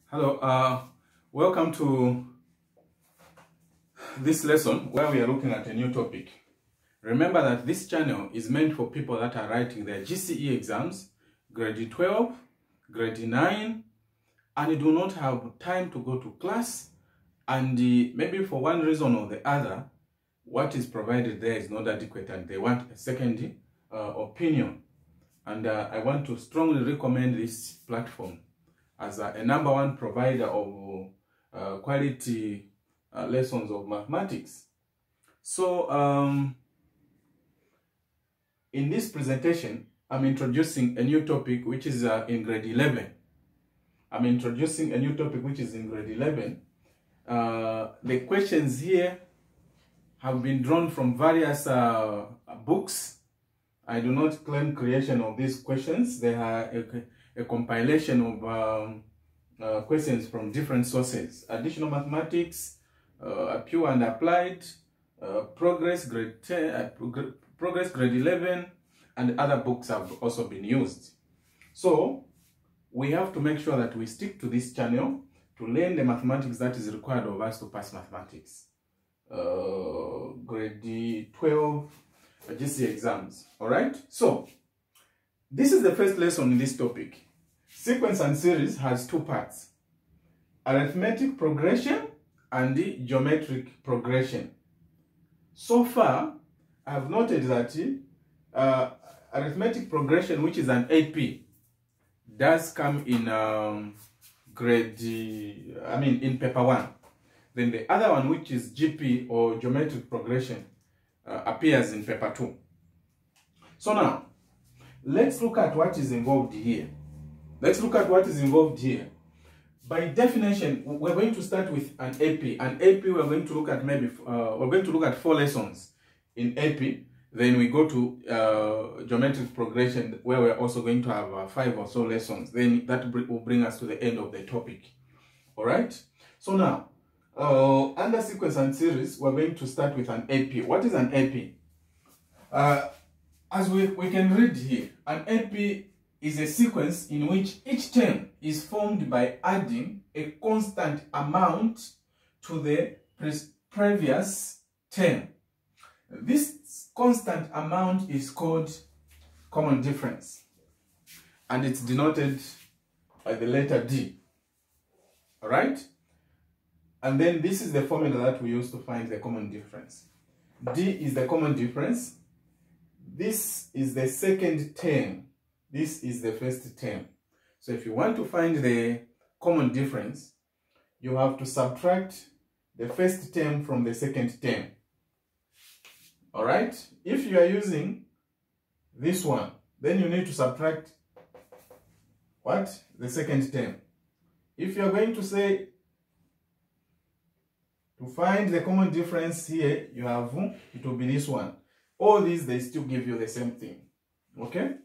Hello, welcome to this lesson where we are looking at a new topic. Remember that this channel is meant for people that are writing their GCE exams, grade 12, grade 9, and do not have time to go to class, and maybe for one reason or the other, what is provided there is not adequate and they want a second opinion. And I want to strongly recommend this platform as a #1 provider of quality lessons of mathematics. So in this presentation, I'm introducing a new topic which is in grade 11. The questions here have been drawn from various books. I do not claim creation of these questions. They are a compilation of questions from different sources: Additional Mathematics, Pure and Applied, Progress grade 10, Progress grade 11, and other books have also been used. So we have to make sure that we stick to this channel to learn the mathematics that is required of us to pass mathematics, grade 12 GCE exams. All right, so this is the first lesson in this topic. Sequence and series has two parts: arithmetic progression and the geometric progression. So far, I have noted that arithmetic progression, which is an AP, does come in in paper 1. Then the other one, which is GP or geometric progression, appears in paper 2. So now, let's look at what is involved here. By definition, we're going to start with an AP. An AP, we're going to look at we're going to look at 4 lessons in AP. Then we go to geometric progression, where we're also going to have 5 or so lessons. Then that will bring us to the end of the topic. All right. So now, under sequence and series, we're going to start with an AP. What is an AP? As we can read here, an AP is a sequence in which each term is formed by adding a constant amount to the previous term. This constant amount is called common difference, and it's denoted by the letter D. All right? And then this is the formula that we use to find the common difference. D is the common difference. This is the second term. This is the first term. So if you want to find the common difference, you have to subtract the first term from the second term. All right? If you are using this one, then you need to subtract what? The second term. If you are going to say, to find the common difference here, you have, it will be this one. All these, they still give you the same thing. Okay?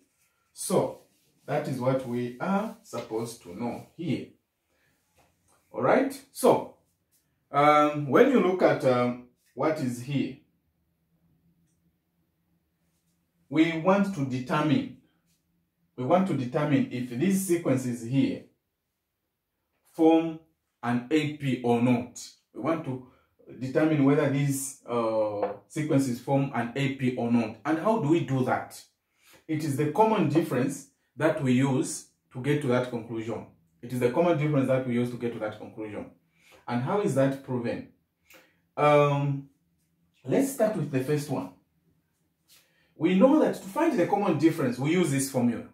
So, that is what we are supposed to know here. All right? So, when you look at what is here, we want to determine if these sequences here form an AP or not. We want to determine whether these sequences form an AP or not. And how do we do that? It is the common difference that we use to get to that conclusion. And how is that proven? Let's start with the first one. We know that to find the common difference, we use this formula.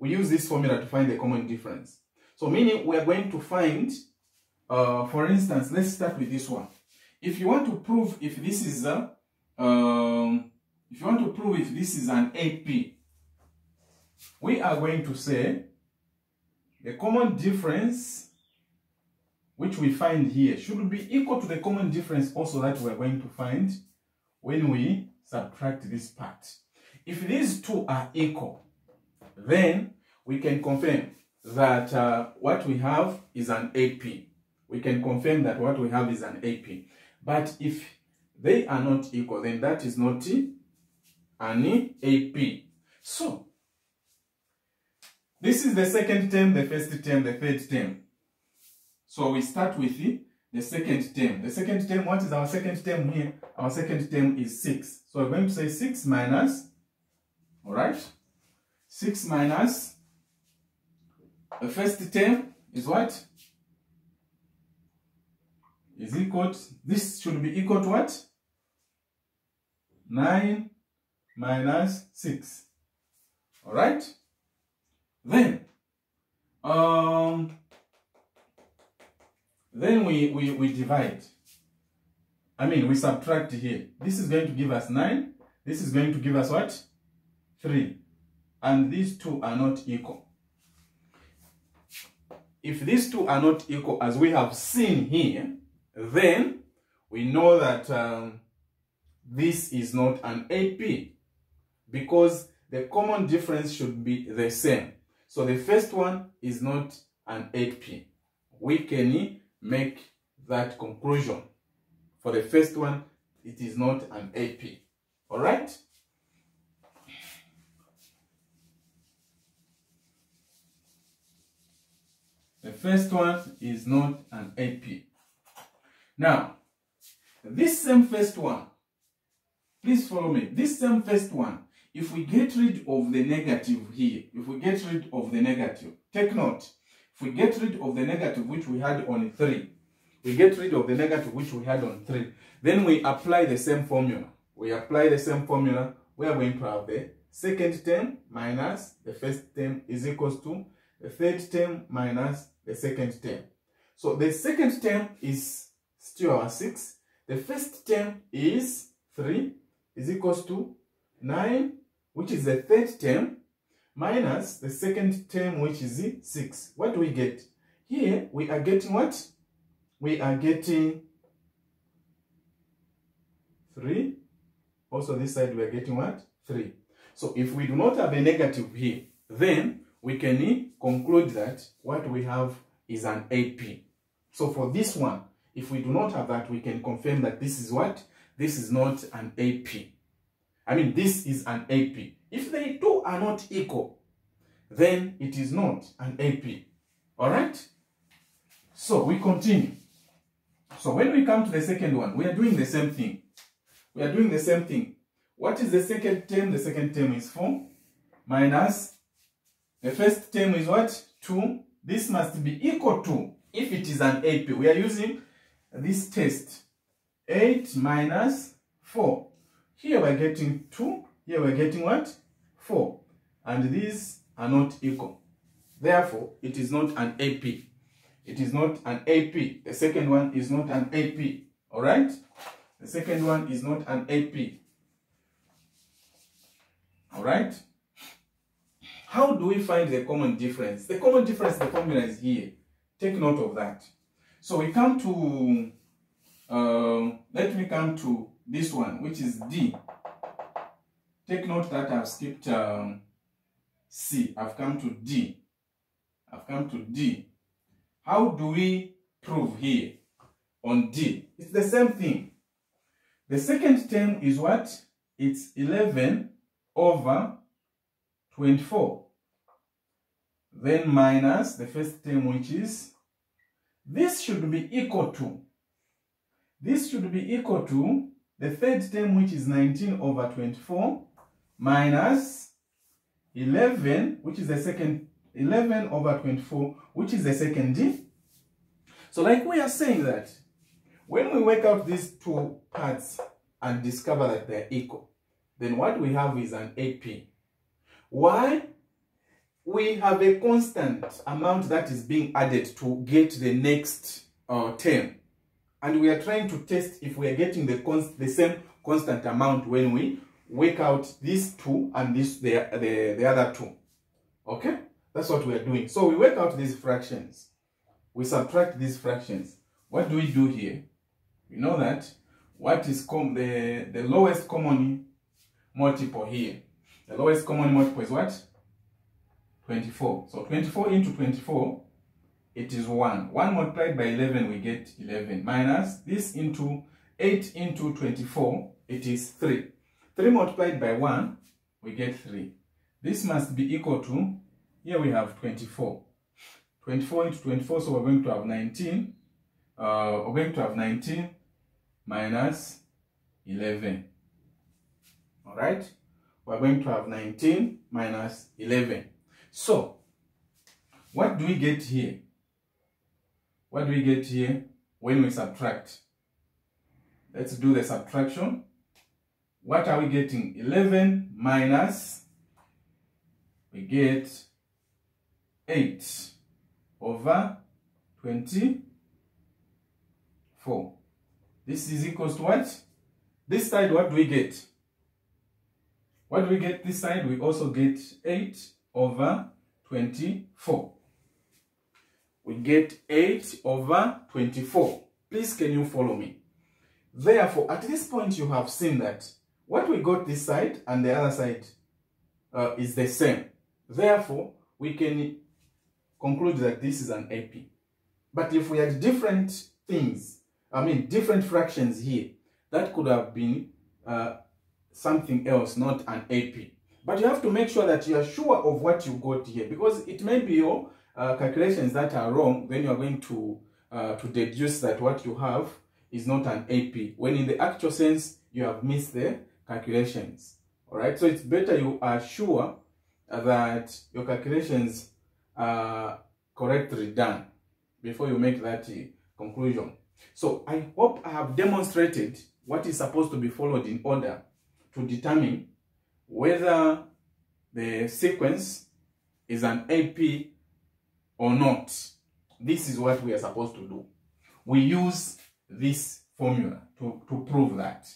To find the common difference. So meaning we are going to find, for instance, let's start with this one. If you want to prove if this is an AP, we are going to say the common difference which we find here should be equal to the common difference also that we are going to find when we subtract this part. If these two are equal, then we can confirm that what we have is an AP. But if they are not equal, then that is not an AP. So, this is the second term, the first term, the third term. So we start with the second term. The second term, what is our second term here? Our second term is 6. So we're going to say 6 minus, all right? 6 minus the first term is what? Is equal to, this should be equal to what? 9 minus 6. All right? Then we divide. I mean, we subtract here. This is going to give us 9. This is going to give us what? 3. And these two are not equal. If these two are not equal, as we have seen here, then we know that this is not an AP, because the common difference should be the same. So the first one is not an AP. We can make that conclusion. For the first one, it is not an AP. All right? The first one is not an AP. Now, this same first one, please follow me. This same first one, if we get rid of the negative here, if we get rid of the negative, take note, if we get rid of the negative which we had on 3, we get rid of the negative which we had on 3, then we apply the same formula. We apply the same formula. We are going to have the second term minus the first term is equals to the third term minus the second term. So the second term is still our 6. The first term is 3 is equals to 9, which is the third term, minus the second term, which is 6. What do we get? Here we are getting what? We are getting 3. Also this side we are getting what? 3. So if we do not have a negative here, then we can conclude that what we have is an AP. So for this one, if we do not have that, we can confirm that this is what? This is not an AP. I mean, this is an AP. If they two are not equal, then it is not an AP. All right? So we continue. So when we come to the second one, we are doing the same thing. We are doing the same thing. What is the second term? The second term is 4 minus the first term is what? 2. This must be equal to, if it is an AP. We are using this test. 8 minus 4. Here we are getting 2. Here we are getting what? 4. And these are not equal. Therefore, it is not an AP. It is not an AP. The second one is not an AP. Alright? The second one is not an AP. Alright? How do we find the common difference? The common difference, the formula is here. Take note of that. So we come to, let me come to this one, which is D. Take note that I've skipped C. I've come to D. I've come to D. How do we prove here on D? It's the same thing. The second term is what? It's 11 over 24. Then minus the first term, which is, this should be equal to, this should be equal to the third term, which is 19 over 24, minus 11, which is the second, 11 over 24, which is the second D. So like we are saying that, when we work out these two parts and discover that they're equal, then what we have is an AP. Why? We have a constant amount that is being added to get the next term. And we are trying to test if we are getting the same constant amount when we work out these two and the other two. Okay? That's what we are doing. So we work out these fractions. We subtract these fractions. What do we do here? We know that what is the lowest common multiple here. The lowest common multiple is what? 24. So 24 into 24, it is 1. 1 multiplied by 11, we get 11. Minus this into 8 into 24, it is 3. 3 multiplied by 1, we get 3. This must be equal to, here we have 24. 24 into 24, so we're going to have 19. We're going to have 19 minus 11. All right? We're going to have 19 minus 11. So, what do we get here? What do we get here when we subtract? Let's do the subtraction. What are we getting? 11 minus, we get 8 over 24. This is equals to what? This side, what do we get? What do we get this side? We also get 8 over 24. We get 8 over 24. Please, can you follow me? Therefore, at this point, you have seen that what we got this side and the other side is the same. Therefore, we can conclude that this is an AP. But if we had different things, different fractions here, that could have been something else, not an AP. But you have to make sure that you are sure of what you got here, because it may be your calculations that are wrong. Then you are going to deduce that what you have is not an AP, when in the actual sense you have missed the calculations. All right, so it's better you are sure that your calculations are correctly done before you make that conclusion. So I hope I have demonstrated what is supposed to be followed in order to determine whether the sequence is an AP or not. This is what we are supposed to do. We use this formula to prove that.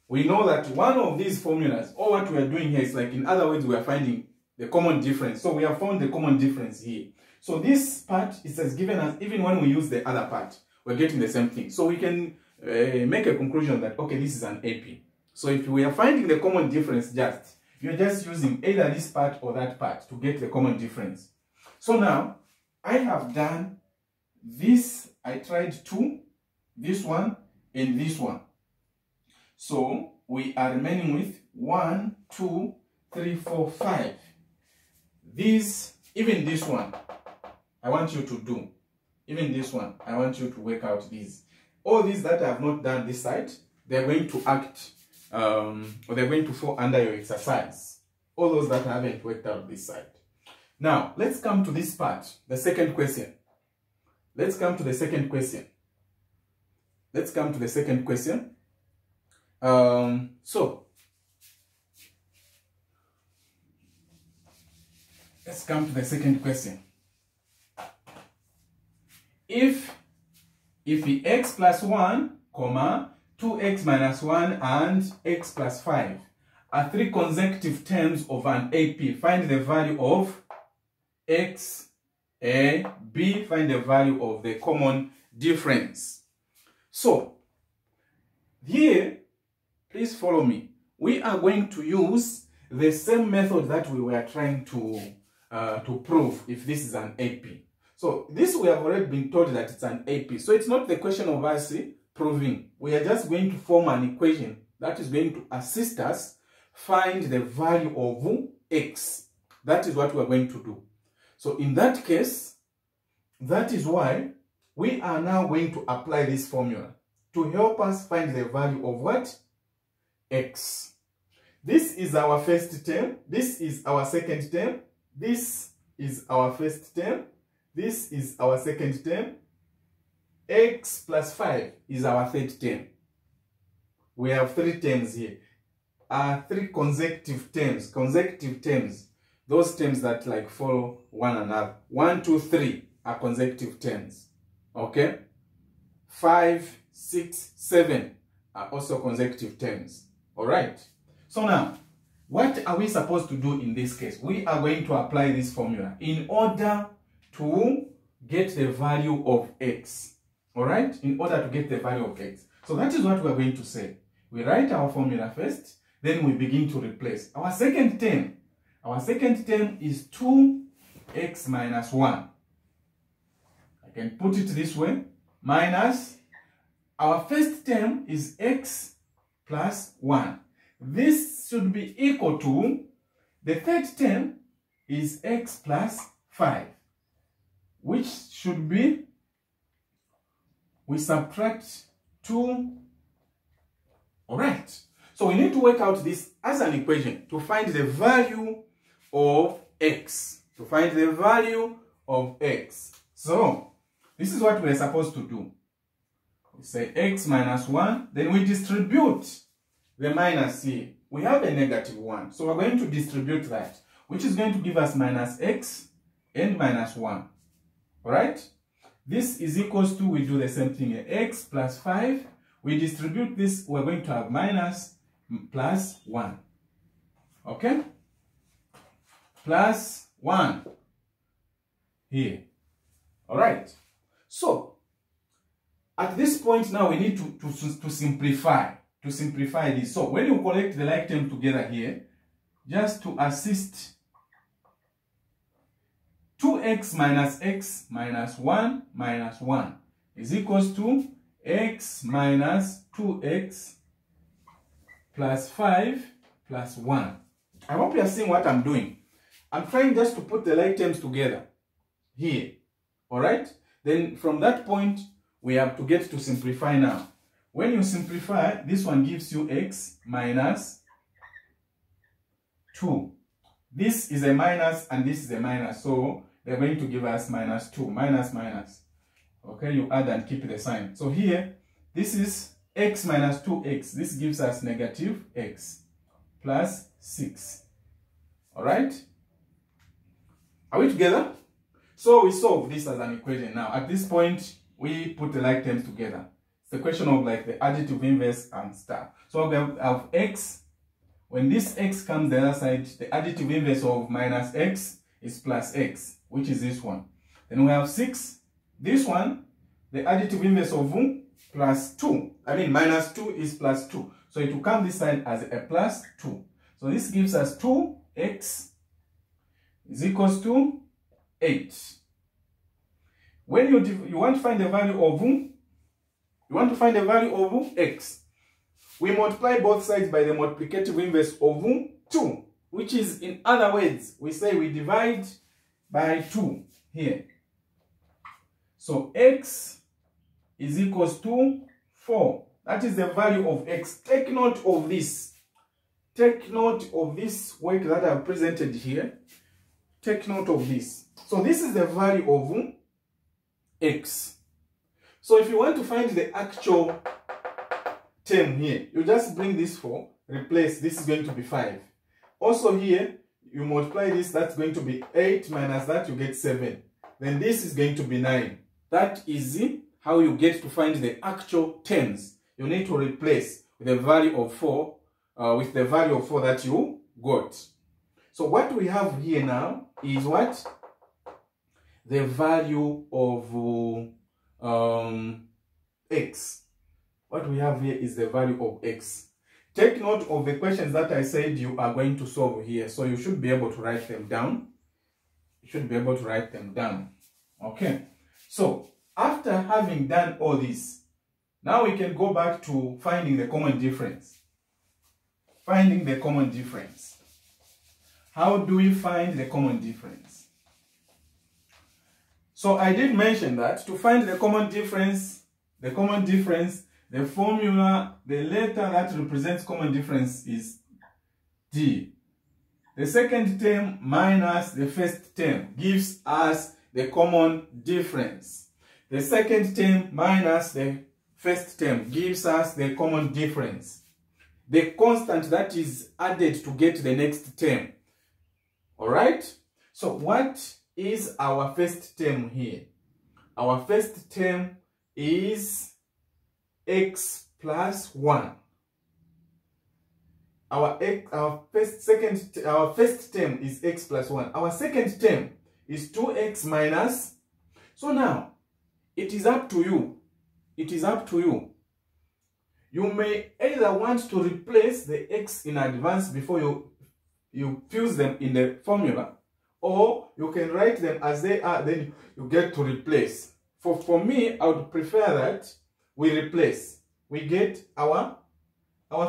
We know that one of these formulas, or what we are doing here, is like, in other words, we are finding the common difference. So we have found the common difference here. So this part is as given as, even when we use the other part, we're getting the same thing. So we can make a conclusion that, okay, this is an AP. So if we are finding the common difference, you're just using either this part or that part to get the common difference. So now, I have done this. I tried 2, this one, and this one. So we are remaining with 1, 2, 3, 4, 5. These, even this one, I want you to do. Even this one, I want you to work out these. All these that I have not done this side, they're going to act, or they're going to fall under your exercise. All those that I haven't worked out this side. Now, let's come to this part, the second question. Let's come to the second question. Let's come to the second question. Let's come to the second question. If x plus 1, 2x minus 1 and x plus 5 are 3 consecutive terms of an AP, find the value of x, a, b, find the value of the common difference. So, here, please follow me. We are going to use the same method that we were trying to prove if this is an AP. So, this we have already been told that it's an AP. So, it's not the question of us proving. We are just going to form an equation that is going to assist us find the value of x. That is what we are going to do. So, in that case, that is why we are now going to apply this formula to help us find the value of what? X. This is our first term. This is our second term. This is our first term. This is our second term. X plus 5 is our third term. We have 3 terms here. 3 consecutive terms. Consecutive terms. Those terms that like follow one another. 1, 2, 3 are consecutive terms. Okay? 5, 6, 7 are also consecutive terms. Alright? So now, what are we supposed to do in this case? We are going to apply this formula in order to get the value of x. Alright? In order to get the value of x. So that is what we are going to say. We write our formula first, then we begin to replace. Our second term is 2x minus 1. I can put it this way, minus our first term is x plus 1. This should be equal to the third term is x plus 5. which should be, we subtract 2. All right. So we need to work out this as an equation to find the value of x. To find the value of x. So this is what we're supposed to do. We say x minus 1, then we distribute the minus here. We have a negative 1, so we're going to distribute that, which is going to give us minus x and minus 1. Alright? This is equals to, we do the same thing here, x plus 5. We distribute this, we're going to have minus plus 1. Okay? Plus 1 here. Alright? So, at this point now we need to simplify. To simplify this. So, when you collect the like term together here, just to assist, 2x minus x minus 1 minus 1 is equals to x minus 2x plus 5 plus 1. I hope you are seeing what I'm doing. I'm trying just to put the like terms together here. Alright? Then from that point, we have to get to simplify now. When you simplify, this one gives you x minus 2. This is a minus and this is a minus. So they're going to give us minus 2. Minus, minus. Okay, you add and keep the sign. So here, this is x minus 2x. This gives us negative x plus 6. Alright? Are we together? So we solve this as an equation now. At this point, we put the like terms together. It's the question of like the additive inverse and stuff. So we have x. When this x comes the other side, the additive inverse of minus x is plus x, which is this one. Then we have 6. This one, the additive inverse of plus 2. I mean minus 2 is plus 2. So it will come this side as a plus 2. So this gives us 2x is equals to 8. When you want to find the value of x, we multiply both sides by the multiplicative inverse of 2, which is, in other words, we say we divide by 2 here. So x is equals to 4. That is the value of x. Take note of this. Take note of this work that I've presented here. Take note of this. So this is the value of x. So if you want to find the actual term here, you just bring this 4, replace, this is going to be 5. Also here, you multiply this, that's going to be 8 minus that, you get 7. Then this is going to be 9. That is how you get to find the actual terms. You need to replace the value of 4 with the value of 4 that you got. So what we have here now is what? The value of x. What we have here is the value of x. Take note of the questions that I said you are going to solve here. So you should be able to write them down. You should be able to write them down. Okay. So after having done all this, now we can go back to finding the common difference. Finding the common difference. How do we find the common difference? So I did mention that to find the common difference, the formula, the letter that represents common difference is D. The second term minus the first term gives us the common difference. The second term minus the first term gives us the common difference. The constant that is added to get the next term. Alright? So what is our first term here? Our first term is x plus 1. Our first term is x plus 1. Our second term is 2x minus. So now, it is up to you. It is up to you. You may either want to replace the x in advance before you fuse them in the formula, or you can write them as they are, then you get to replace. For me, I would prefer that we replace. We get our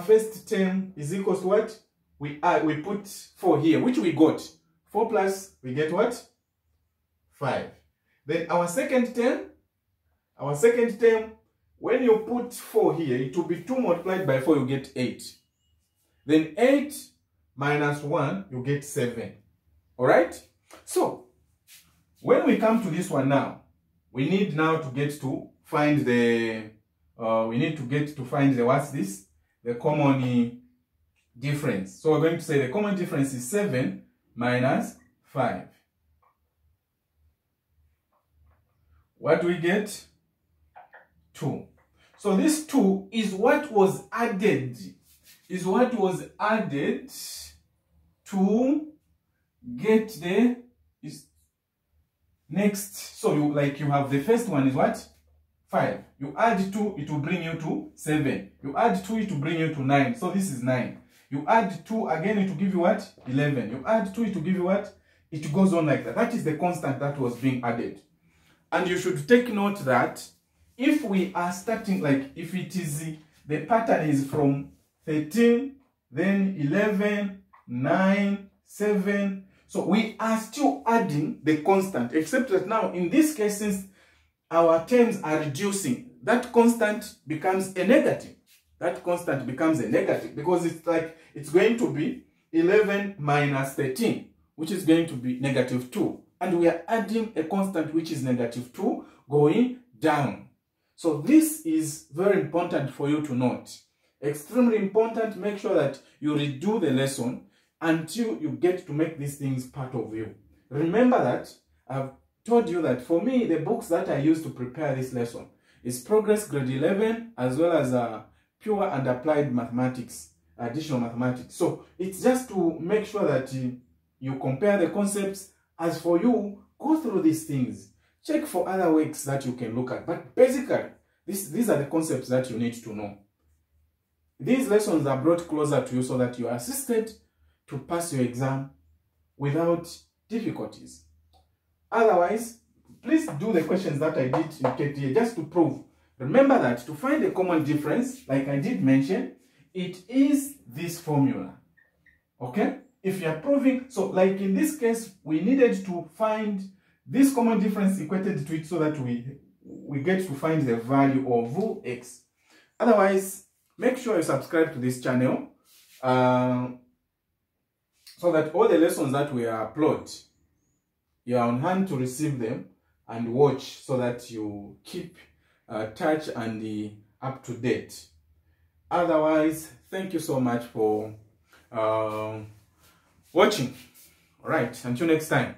first term is equals to what? We put 4 here, which we got. 4 plus, we get what? 5. Then our second term, when you put 4 here, it will be 2 multiplied by 4, you get 8. Then 8 minus 1, you get 7. Alright? So, when we come to this one now, we need now to get to find the, what's this? The common difference. So we're going to say the common difference is 7 minus 5. What do we get? 2. So this 2 is what was added. To get the next. So you have the first one is what? 5. You add 2, it will bring you to 7. You add 2, it will bring you to 9. So this is 9. You add 2 again, it will give you what? 11. You add 2, it will give you what? It goes on like that. That is the constant that was being added. And you should take note that if we are starting, like if it is, the pattern is from 13, then 11, 9, 7. So we are still adding the constant, except that now in this case, since our terms are reducing, that constant becomes a negative. Because it's like, it's going to be 11 minus 13, which is going to be negative 2. And we are adding a constant which is negative 2 going down. So this is very important for you to note. Extremely important. Make sure that you redo the lesson until you get to make these things part of you. Remember that I've told you that for me, the books that I use to prepare this lesson is Progress Grade 11 as well as Pure and Applied Mathematics, Additional Mathematics. So it's just to make sure that you compare the concepts. As for you, go through these things. Check for other works that you can look at. But basically, these are the concepts that you need to know. These lessons are brought closer to you so that you are assisted to pass your exam without difficulties. Otherwise, please do the questions that I did in KTA just to prove. Remember that to find a common difference, like I did mention, it is this formula. Okay? If you are proving, so like in this case, we needed to find this common difference equated to it so that we get to find the value of x. Otherwise, make sure you subscribe to this channel so that all the lessons that we upload, you are on hand to receive them and watch so that you keep touch and up to date. Otherwise, thank you so much for watching. All right, until next time.